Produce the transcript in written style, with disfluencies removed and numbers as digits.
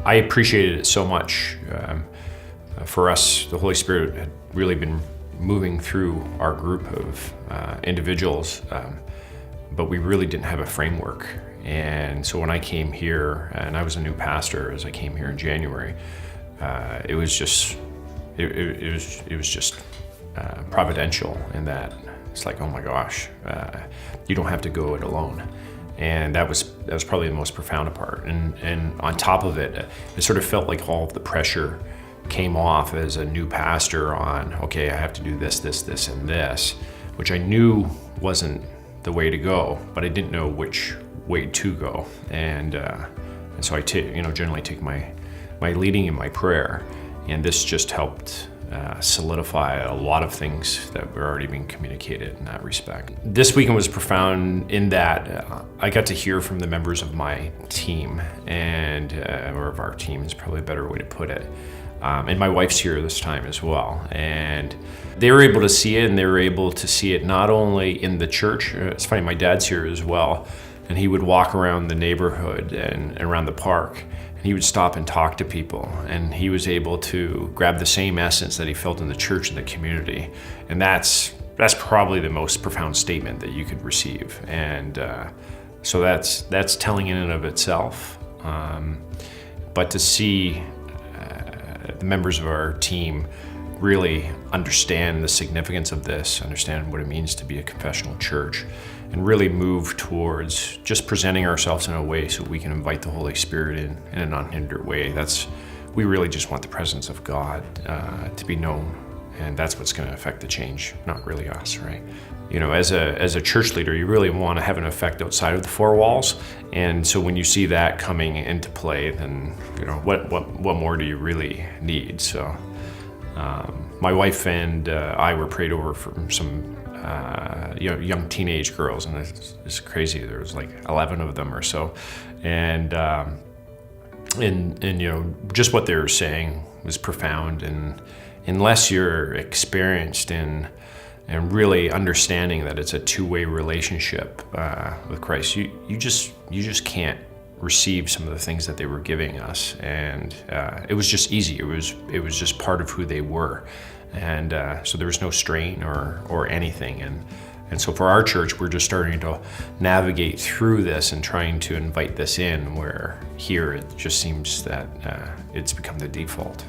I appreciated it so much. For us, the Holy Spirit had really been moving through our group of individuals, but we really didn't have a framework. And so when I came here, and I was a new pastor as I came here in January, it was just providential in that it's like, oh my gosh, you don't have to go it alone. And that was probably the most profound part. And on top of it, it sort of felt like all of the pressure came off as a new pastor on, okay, I have to do this, and this, which I knew wasn't the way to go, but I didn't know which way to go. And so I generally take my leading in my prayer, and this just helped solidify a lot of things that were already being communicated in that respect. This weekend was profound in that I got to hear from the members of my team, or of our team is probably a better way to put it. And my wife's here this time as well. And they were able to see it, and they were able to see it not only in the church. It's funny, my dad's here as well, and he would walk around the neighborhood and around the park. He would stop and talk to people, and he was able to grab the same essence that he felt in the church and the community. And that's probably the most profound statement that you could receive. And so that's telling in and of itself. But to see the members of our team really understand the significance of this, understand what it means to be a confessional church, and really move towards just presenting ourselves in a way so we can invite the Holy Spirit in an unhindered way. We really just want the presence of God to be known, and that's what's going to affect the change, not really us, right? You know, as a church leader, you really want to have an effect outside of the four walls, and so when you see that coming into play, then what more do you really need? So my wife and I were prayed over from some young teenage girls, and it's crazy. There was like 11 of them or so, and just what they were saying was profound. And unless you're experienced in and really understanding that it's a two-way relationship with Christ, you just can't receive some of the things that they were giving us. And it was just easy. It was just part of who they were. And so there was no strain or anything. And so for our church, we're just starting to navigate through this and trying to invite this in, where here it just seems that it's become the default.